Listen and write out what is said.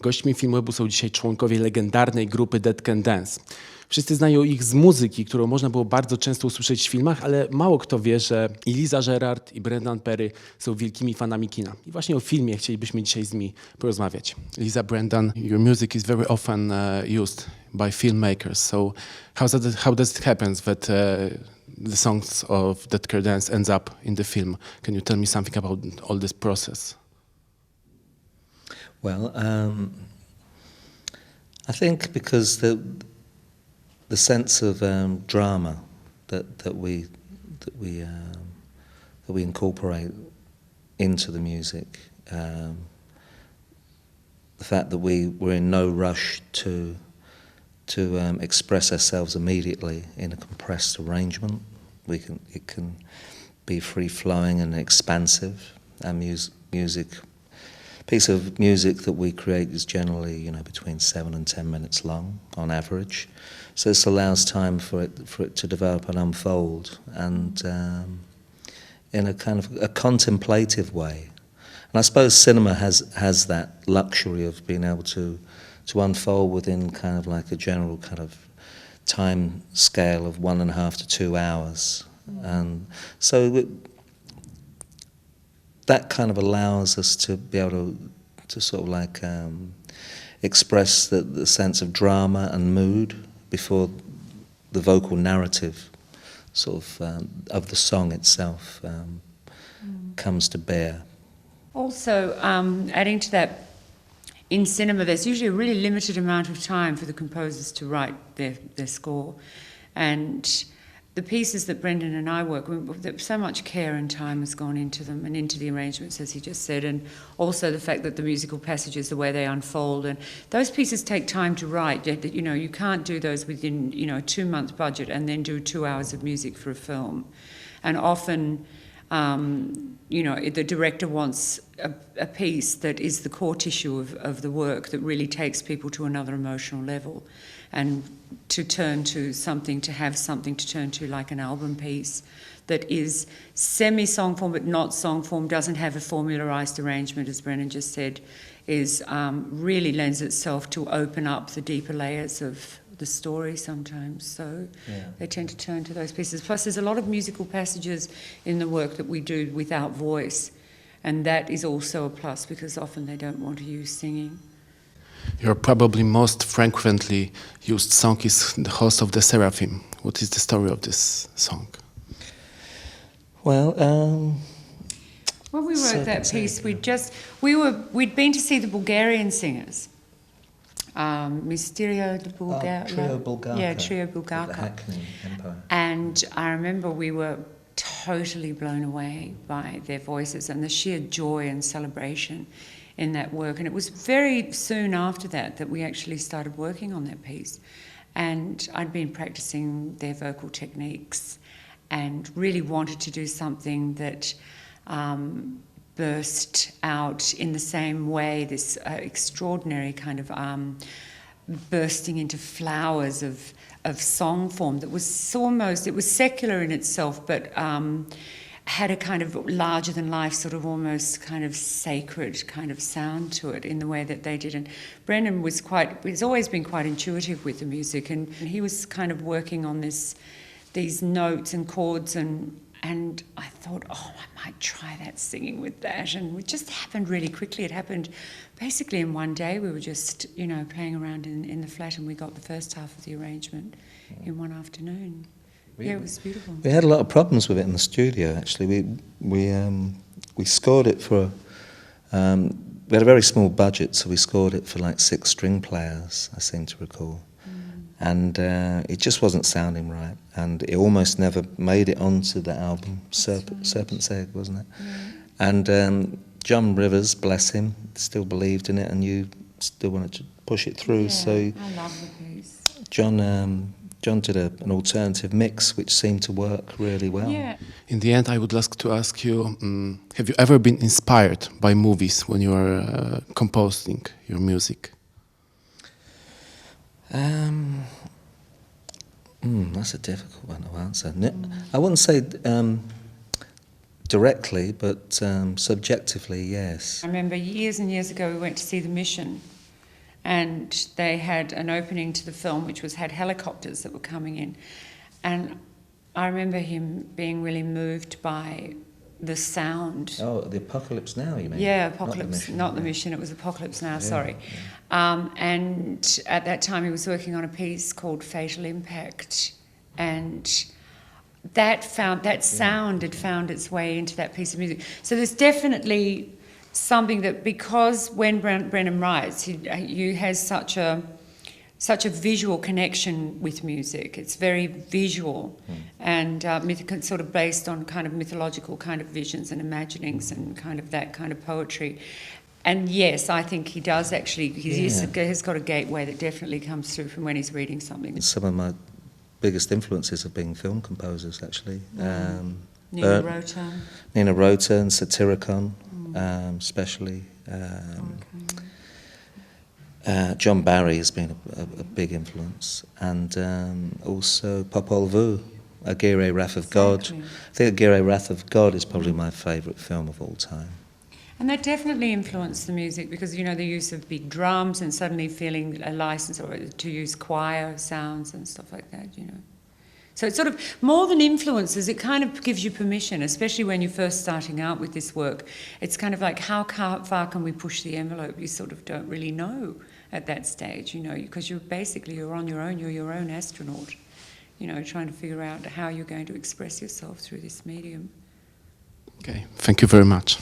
Gośćmi Filmwebu są dzisiaj członkowie legendarnej grupy Dead Can Dance. Wszyscy znają ich z muzyki, którą można było bardzo często usłyszeć w filmach, ale mało kto wie, że i Liza Gerard, i Brendan Perry są wielkimi fanami kina. I właśnie o filmie chcielibyśmy dzisiaj z nimi porozmawiać. Liza, Brendan, your music is very often used by filmmakers. So how does it happen that the songs of Dead Can Dance ends up in the film? Can you tell me something about all this process? Well, I think because the sense of drama that we incorporate into the music, the fact that we're in no rush to express ourselves immediately in a compressed arrangement, it can be free flowing and expansive. Our music. Piece of music that we create is generally, between 7 and 10 minutes long on average. So this allows time for it to develop and unfold, and in a kind of a contemplative way. And I suppose cinema has that luxury of being able to unfold within kind of like a general kind of time scale of 1.5 to 2 hours, and so. That kind of allows us to be able to sort of like express the sense of drama and mood before the vocal narrative sort of the song itself comes to bear. Also, adding to that, in cinema there's usually a really limited amount of time for the composers to write their score, and the pieces that Brendan and I work with, so much care and time has gone into them and into the arrangements, as he just said, and also the fact that the musical passages, the way they unfold, and those pieces take time to write. You can't do those within a 2-month budget and then do 2 hours of music for a film. And often, the director wants a piece that is the core tissue of the work, that really takes people to another emotional level, and to turn to something, to have something to turn to, like an album piece that is semi-song form but not song form, doesn't have a formularised arrangement, as Brennan just said, is really lends itself to open up the deeper layers of the story sometimes. So they tend to turn to those pieces. Plus there's a lot of musical passages in the work that we do without voice, and that is also a plus because often they don't want to use singing. Your probably most frequently used song is The Host of the Seraphim. What is the story of this song? Well, when we wrote that piece, we'd been to see the Bulgarian singers. Mysterio de Bulgaria. Trio Bulgarka. Yeah, Trio Bulgarka. The Hackney Empire. And I remember we were totally blown away by their voices and the sheer joy and celebration in that work. And it was very soon after that we actually started working on that piece. And I'd been practicing their vocal techniques and really wanted to do something that burst out in the same way, this extraordinary kind of bursting into flowers of song form that was almost, it was secular in itself, but had a kind of larger than life, sort of almost kind of sacred kind of sound to it in the way that they did. And Brendan he's always been quite intuitive with the music, and he was kind of working on these notes and chords, and I thought, I might try that, singing with that. And it just happened really quickly. It happened basically in one day. We were just, playing around in the flat, and we got the first half of the arrangement in one afternoon. Yeah, it was beautiful. We had a lot of problems with it in the studio, actually. We scored it for... we had a very small budget, so we scored it for like 6 string players, I seem to recall. And it just wasn't sounding right, and it almost never made it onto the album, Serpent's Egg, wasn't it? Yeah. And John Rivers, bless him, still believed in it, and you still wanted to push it through. Yeah, so I love the piece. John did an alternative mix which seemed to work really well. Yeah. In the end, I would like to ask you, have you ever been inspired by movies when you are composing your music? That's a difficult one to answer. I wouldn't say directly, but subjectively, yes. I remember years and years ago we went to see The Mission, and they had an opening to the film which had helicopters that were coming in, and I remember him being really moved by the sound. Oh, the Apocalypse Now, you mean? Yeah, Apocalypse, Not the yeah. Mission, it was Apocalypse Now, Yeah, sorry. yeah. And at that time he was working on a piece called Fatal Impact, and that sound had found its way into that piece of music. So there's definitely something that, because when Brennan writes, he has such a visual connection with music. It's very visual and sort of based on kind of mythological kind of visions and imaginings and kind of that kind of poetry. And yes, I think he does actually, has got a gateway that definitely comes through from when he's reading something. Some of my biggest influences have been film composers, actually. Nina Rota. Nina Rota and Satyricon, especially. John Barry has been a big influence, and also Popol Vuh, Aguirre Wrath of God. I think Aguirre Wrath of God is probably my favourite film of all time. And that definitely influenced the music because, you know, the use of big drums and suddenly feeling a license to use choir sounds and stuff like that, you know. So it's sort of, more than influences, it kind of gives you permission, especially when you're first starting out with this work. It's kind of like, how far can we push the envelope? You sort of don't really know at that stage, you know, because you're on your own, you're your own astronaut, you know, trying to figure out how you're going to express yourself through this medium. Okay, thank you very much.